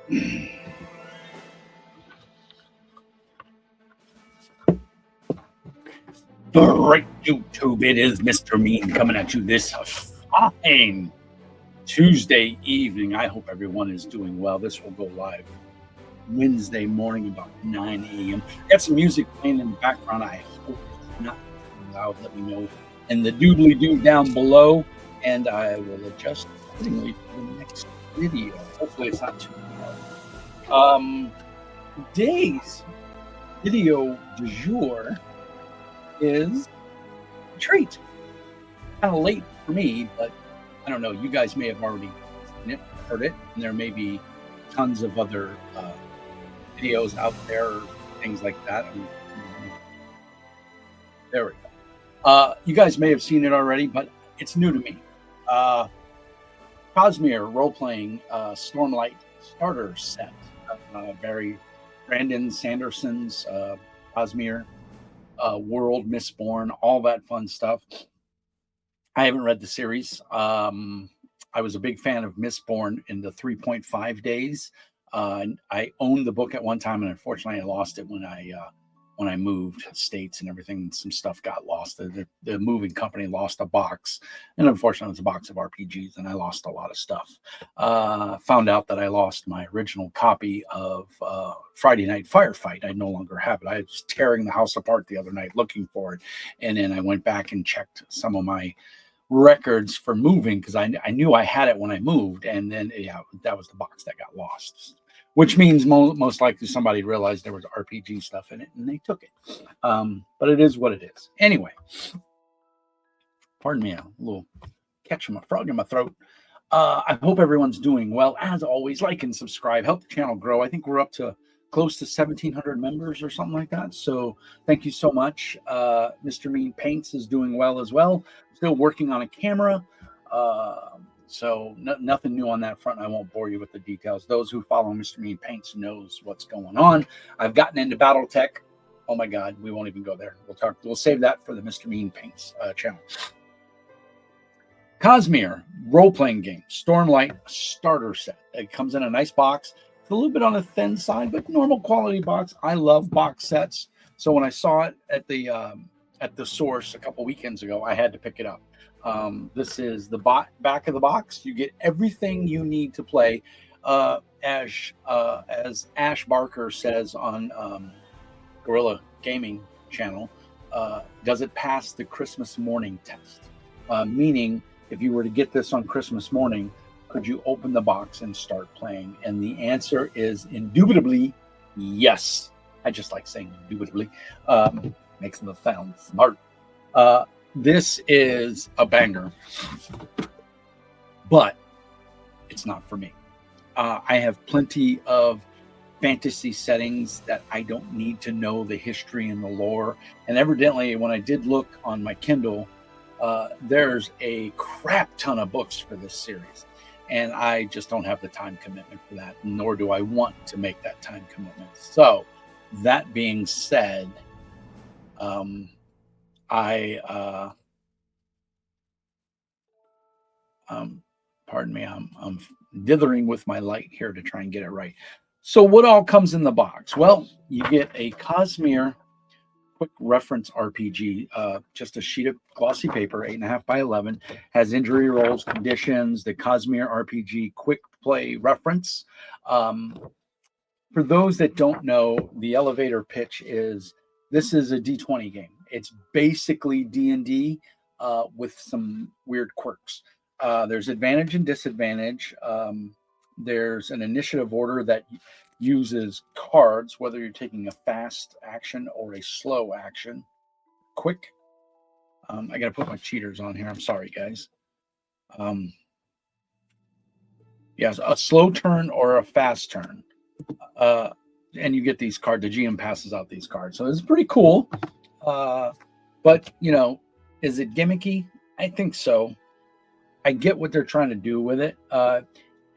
Right, YouTube, it is Mr. Mean coming at you this fine Tuesday evening. I hope everyone is doing well. This will go live Wednesday morning about 9 a.m. Got some music playing in the background. I hope it's not too loud. Let me know in the doodly-doo down below, and I will adjust accordingly for the next video. Hopefully it's not too loud. Today's video du jour is a treat. Kind of late for me, but I don't know. You guys may have already seen it, heard it, and there may be tons of other videos out there, things like that. There we go. You guys may have seen it already, but it's new to me. Cosmere role-playing Stormlight starter set. Barry Brandon Sanderson's Cosmere world, Mistborn, all that fun stuff. I haven't read the series. I was a big fan of Mistborn in the 3.5 days. I owned the book at one time, and unfortunately I lost it when I moved states and everything. Some stuff got lost. The moving company lost a box, and unfortunately it was a box of RPGs, and I lost a lot of stuff. Found out that I lost my original copy of Friday Night Firefight. I no longer have it. I was tearing the house apart the other night looking for it, and then I went back and checked some of my records for moving because I knew I had it when I moved, and then that was the box that got lost, which means most likely somebody realized there was RPG stuff in it and they took it. But it is what it is. Anyway, pardon me, a little catch of my frog in my throat. I hope everyone's doing well. As always, like and subscribe, help the channel grow. I think we're up to close to 1,700 members or something like that. So thank you so much. Mr. Mean Paints is doing well as well. Still working on a camera. So nothing new on that front. I won't bore you with the details. Those who follow Mr. Mean Paints knows what's going on. I've gotten into BattleTech. Oh my God, we won't even go there. We'll save that for the Mr. Mean Paints channel. Cosmere role-playing game, Stormlight starter set. It comes in a nice box. It's a little bit on the thin side, but normal quality box. I love box sets. So when I saw it at the source a couple weekends ago, I had to pick it up. This is the back of the box. You get everything you need to play. As Ash Barker says on Gorilla Gaming channel, does it pass the Christmas morning test? Meaning, if you were to get this on Christmas morning, could you open the box and start playing? And the answer is indubitably yes. I just like saying indubitably. Makes them sound smart. This is a banger, but it's not for me. I have plenty of fantasy settings that I don't need to know the history and the lore. And evidently, when I did look on my Kindle, there's a crap ton of books for this series. And I just don't have the time commitment for that, nor do I want to make that time commitment. So that being said, pardon me, I'm dithering with my light here to try and get it right. So what all comes in the box? Well, you get a Cosmere quick reference RPG, just a sheet of glossy paper, 8.5 by 11, has injury rolls, conditions, the Cosmere RPG quick play reference. For those that don't know, the elevator pitch is this is a D20 game. It's basically D&D with some weird quirks. There's advantage and disadvantage. There's an initiative order that uses cards, whether you're taking a fast action or a slow action. Quick. I got to put my cheaters on here. I'm sorry, guys. Yes, a slow turn or a fast turn. And you get these cards. The GM passes out these cards. So it's pretty cool. But, you know, is it gimmicky? I think so. I get what they're trying to do with it.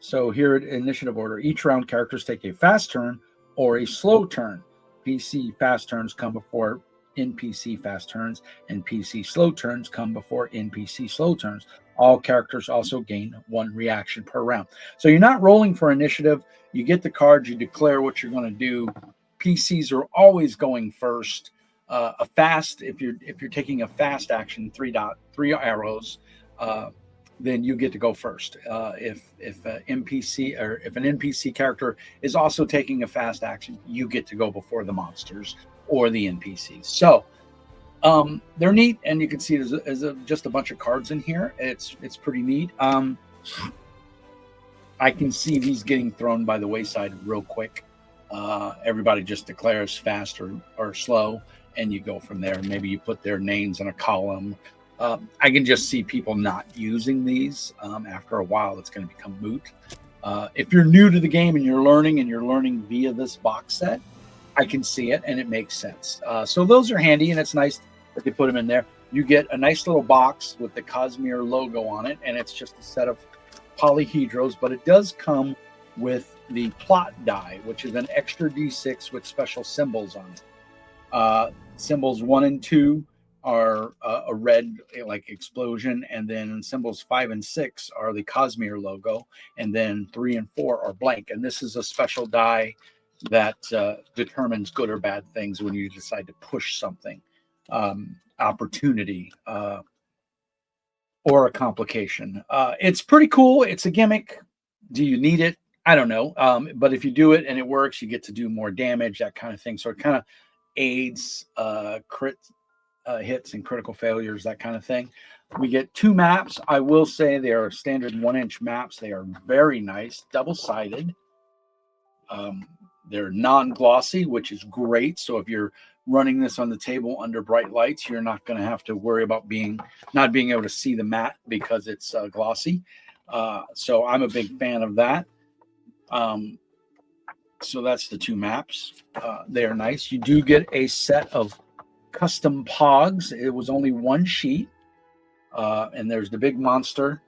So here at initiative order, each round characters take a fast turn or a slow turn. PC fast turns come before NPC fast turns, and PC slow turns come before NPC slow turns. All characters also gain 1 reaction per round. So you're not rolling for initiative. You get the cards, you declare what you're going to do. PCs are always going first. A fast, if you're taking a fast action, 3 arrows, then you get to go first. If an NPC character is also taking a fast action, you get to go before the monsters or the NPCs. So they're neat, and you can see there's just a bunch of cards in here. It's pretty neat. I can see these getting thrown by the wayside real quick. Everybody just declares fast or slow, and you go from there. Maybe you put their names in a column. I can just see people not using these. After a while, it's going to become moot. If you're new to the game and you're learning via this box set, I can see it, and it makes sense. So those are handy, and it's nice that they put them in there. You get a nice little box with the Cosmere logo on it, and it's just a set of polyhedros, but it does come with the plot die, which is an extra D6 with special symbols on it. Symbols 1 and 2 are a red, like explosion, and then symbols 5 and 6 are the Cosmere logo, and then 3 and 4 are blank. And this is a special die that determines good or bad things when you decide to push something, opportunity, or a complication. It's pretty cool. It's a gimmick. Do you need it? I don't know. But if you do it and it works, you get to do more damage, that kind of thing. So it kind of aids crit hits and critical failures, that kind of thing. We get 2 maps. I will say they are standard 1-inch maps. They are very nice, double-sided. They're non-glossy, which is great. So if you're running this on the table under bright lights, you're not going to have to worry about not being able to see the mat because it's glossy. So I'm a big fan of that. So that's the 2 maps. They are nice. You do get a set of custom pogs. It was only 1 sheet, and there's the big monster,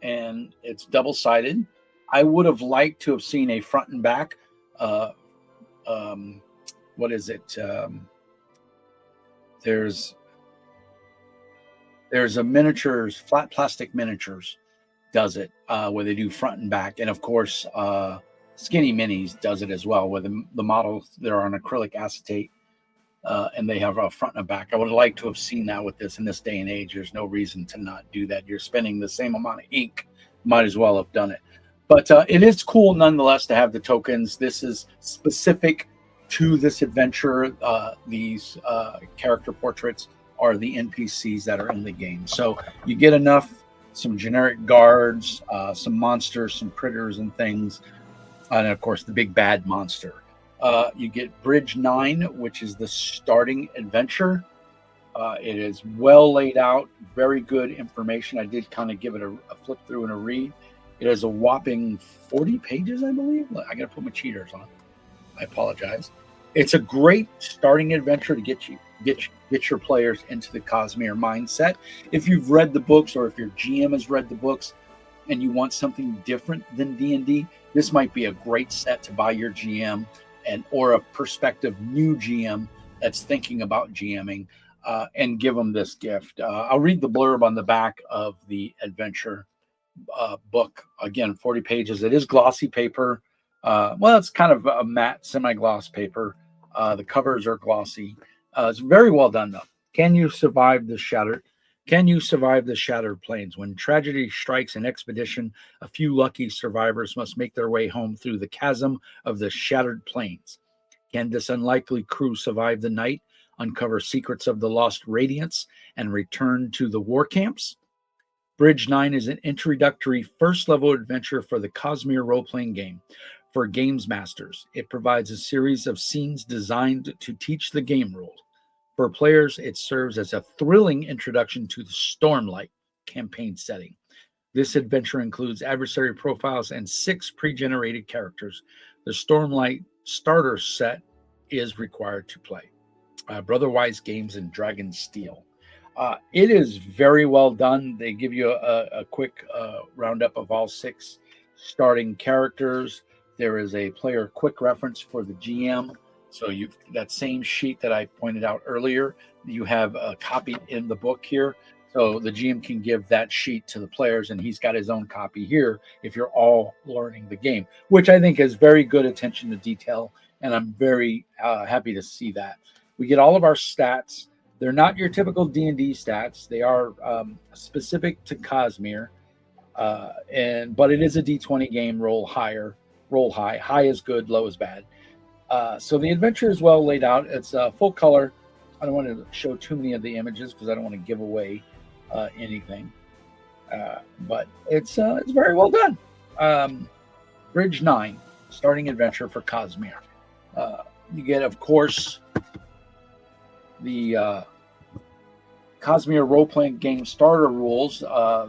and it's double-sided. I would have liked to have seen a front and back. What is it? There's a miniatures, flat plastic miniatures does it, where they do front and back. And of course, Skinny Minis does it as well, where the models, they're on acrylic acetate, and they have a front and a back. I would have liked to have seen that with this in this day and age. There's no reason to not do that. You're spending the same amount of ink. Might as well have done it. But it is cool nonetheless to have the tokens. This is specific to this adventure. These character portraits are the NPCs that are in the game. So you get some generic guards, some monsters, some critters and things, and of course the big bad monster. You get Bridge 9, which is the starting adventure. It is well laid out, very good information. I did kind of give it a flip through and a read. It has a whopping 40 pages, I believe. I got to put my cheaters on. I apologize. It's a great starting adventure to get your players into the Cosmere mindset. If you've read the books, or if your GM has read the books and you want something different than D&D, this might be a great set to buy your GM or a prospective new GM that's thinking about GMing, and give them this gift. I'll read the blurb on the back of the adventure book. Again, 40 pages. It is glossy paper. Well, it's kind of a matte semi-gloss paper. The covers are glossy. It's very well done, though. Can you survive the shattered plains? When tragedy strikes an expedition, a few lucky survivors must make their way home through the chasm of the shattered plains. Can this unlikely crew survive the night, uncover secrets of the lost radiance, and return to the war camps? Bridge 9 is an introductory first-level adventure for the Cosmere role-playing game. For games masters, it provides a series of scenes designed to teach the game rules. For players, it serves as a thrilling introduction to the Stormlight campaign setting. This adventure includes adversary profiles and 6 pre-generated characters. The Stormlight starter set is required to play. Brotherwise Games and Dragon Steel. It is very well done. They give you a quick roundup of all 6 starting characters. There is a player quick reference for the GM. So that same sheet that I pointed out earlier, you have a copy in the book here. So the GM can give that sheet to the players, and he's got his own copy here if you're all learning the game, which I think is very good attention to detail, and I'm very happy to see that. We get all of our stats. They're not your typical D&D stats. They are specific to Cosmere, but it is a D20 game. Roll higher, roll high. High is good, low is bad. So the adventure is well laid out. It's full color. I don't want to show too many of the images because I don't want to give away anything. But it's very well done. Bridge 9, starting adventure for Cosmere. You get, of course, the Cosmere role-playing game starter rules.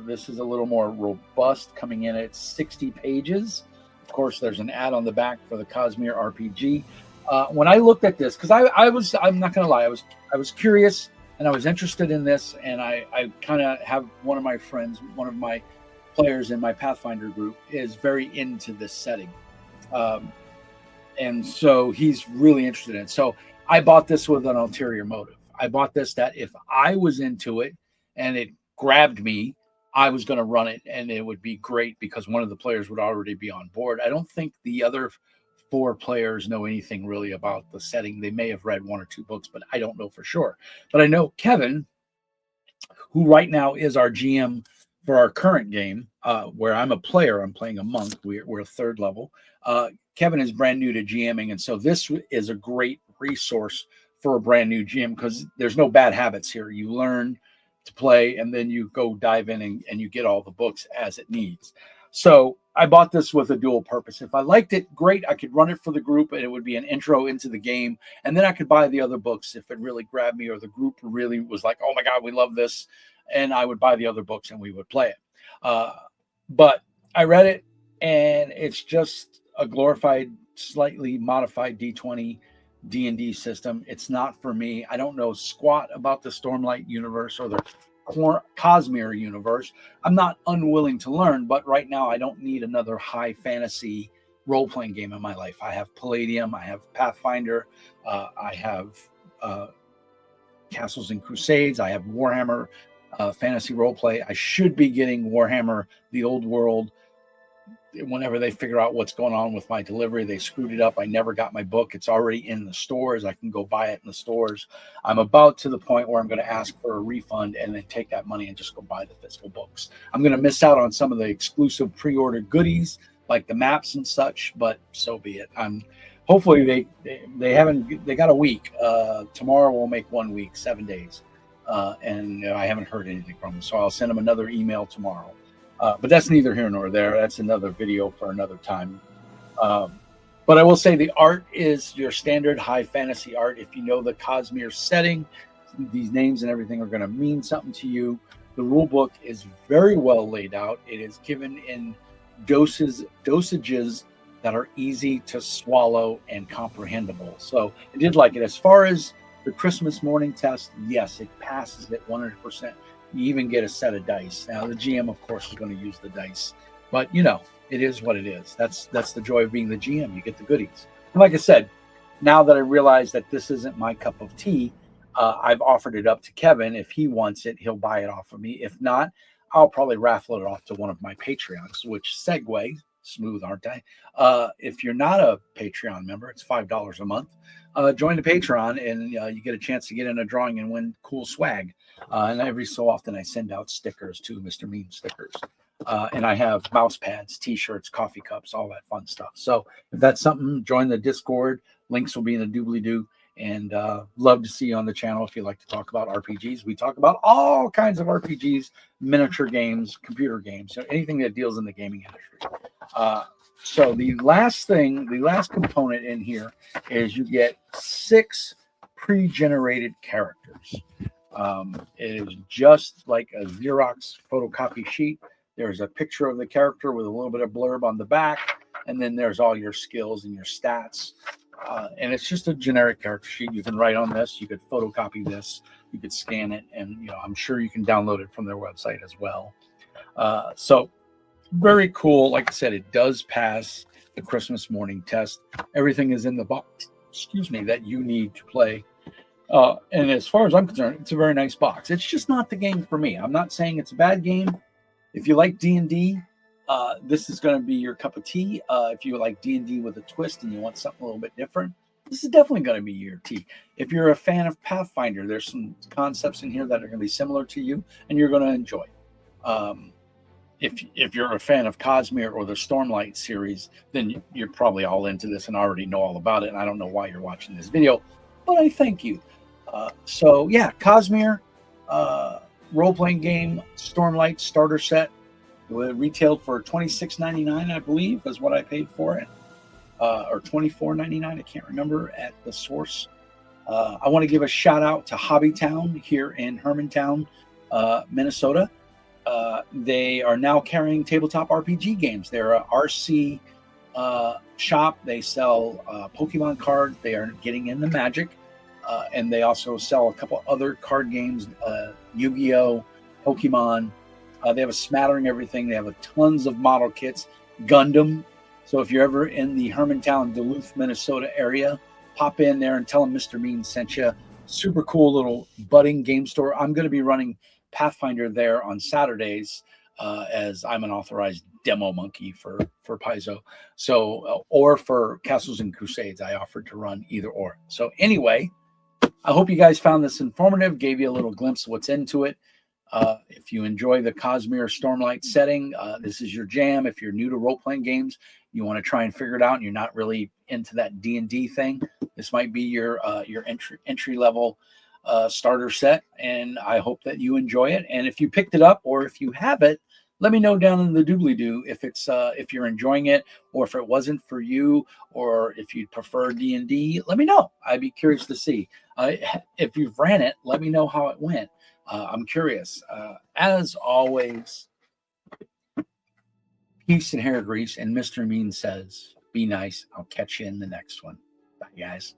This is a little more robust, coming in at 60 pages. Of course, there's an ad on the back for the Cosmere RPG. When I looked at this, because I'm not going to lie, I was curious and I was interested in this, and I kind of have one of my friends, one of my players in my Pathfinder group, is very into this setting. And so he's really interested in it. So I bought this with an ulterior motive. I bought this that if I was into it and it grabbed me, I was going to run it, and it would be great because one of the players would already be on board. I don't think the other 4 players know anything really about the setting. They may have read 1 or 2 books, but I don't know for sure. But I know Kevin, who right now is our GM for our current game, where I'm a player. I'm playing a monk. We're 3rd level. Kevin is brand new to GMing, and so this is a great resource for a brand new GM because there's no bad habits here. You learn to play, and then you go dive in and you get all the books as it needs. So I bought this with a dual purpose. If I liked it, great. I could run it for the group, and it would be an intro into the game. And then I could buy the other books if it really grabbed me, or the group really was like, oh my God, we love this. And I would buy the other books and we would play it. But I read it, and it's just a glorified, slightly modified D20 D&D system. It's not for me. I don't know squat about the Stormlight universe or the Cosmere universe. I'm not unwilling to learn, but right now I don't need another high fantasy role-playing game in my life. I have Palladium, I have Pathfinder, I have Castles and Crusades, I have Warhammer fantasy roleplay. I should be getting Warhammer The Old World whenever they figure out what's going on with my delivery. They screwed it up. I never got my book. It's already in the stores. I can go buy it in the stores. I'm about to the point where I'm going to ask for a refund and then take that money and just go buy the physical books. I'm going to miss out on some of the exclusive pre-order goodies like the maps and such, but so be it. Hopefully they got a week. Tomorrow will make 1 week, 7 days. And I haven't heard anything from them. So I'll send them another email tomorrow. But that's neither here nor there. That's another video for another time. But I will say the art is your standard high fantasy art. If you know the Cosmere setting, these names and everything are going to mean something to you. The rule book is very well laid out. It is given in dosages that are easy to swallow and comprehensible. So I did like it. As far as the Christmas morning test, yes, it passes it 100%. You even get a set of dice. Now, the GM, of course, is going to use the dice. But, it is what it is. That's the joy of being the GM. You get the goodies. And like I said, now that I realize that this isn't my cup of tea, I've offered it up to Kevin. If he wants it, he'll buy it off of me. If not, I'll probably raffle it off to one of my Patreons, which segue, smooth, aren't I? If you're not a Patreon member, it's $5 a month. Join the Patreon, and you get a chance to get in a drawing and win cool swag. And every so often I send out stickers too, Mr. Mean stickers. And I have mouse pads, t-shirts, coffee cups, all that fun stuff. So if that's something, join the Discord. Links will be in the doobly-doo. And love to see you on the channel if you like to talk about RPGs. We talk about all kinds of RPGs, miniature games, computer games, so anything that deals in the gaming industry. So the last component in here is you get 6 pre-generated characters. It is just like a Xerox photocopy sheet. There's a picture of the character with a little bit of blurb on the back, and then there's all your skills and your stats. And it's just a generic character sheet. You can write on this. You could photocopy this. You could scan it, and I'm sure you can download it from their website as well. So very cool. Like I said, it does pass the Christmas morning test. Everything is in the box, that you need to play. And as far as I'm concerned, it's a very nice box. It's just not the game for me. I'm not saying it's a bad game. If you like D&D, this is going to be your cup of tea. If you like D&D with a twist and you want something a little bit different, this is definitely going to be your tea. If you're a fan of Pathfinder, there's some concepts in here that are going to be similar to you, and you're going to enjoy. If you're a fan of Cosmere or the Stormlight series, then you're probably all into this and already know all about it. And I don't know why you're watching this video, but I thank you. So yeah, Cosmere, role-playing game, Stormlight starter set. It retailed for $26.99, I believe, is what I paid for it, or $24.99. I can't remember at the source. I want to give a shout out to Hobbytown here in Hermantown, Minnesota. They are now carrying tabletop RPG games. They're a RC shop. They sell Pokemon cards. They are getting into Magic, and they also sell a couple other card games, Yu-Gi-Oh, Pokemon. They have a smattering of everything. They have tons of model kits, Gundam. So if you're ever in the Hermantown, Duluth, Minnesota area, pop in there and tell them Mr. Mean sent you. Super cool little budding game store. I'm going to be running Pathfinder there on Saturdays, as I'm an authorized demo monkey for Paizo. So, or for Castles and Crusades, I offered to run either or. So anyway, I hope you guys found this informative, gave you a little glimpse of what's into it. If you enjoy the Cosmere Stormlight setting, this is your jam. If you're new to role-playing games, you want to try and figure it out, and you're not really into that D&D thing, this might be your entry level starter set, and I hope that you enjoy it. And if you picked it up, or if you have it, let me know down in the doobly-doo if you're enjoying it, or if it wasn't for you, or if you'd prefer D&D. Let me know. I'd be curious to see. If you've ran it, let me know how it went. I'm curious. As always, peace and hair grease. And Mr. Mean says, be nice. I'll catch you in the next one. Bye, guys.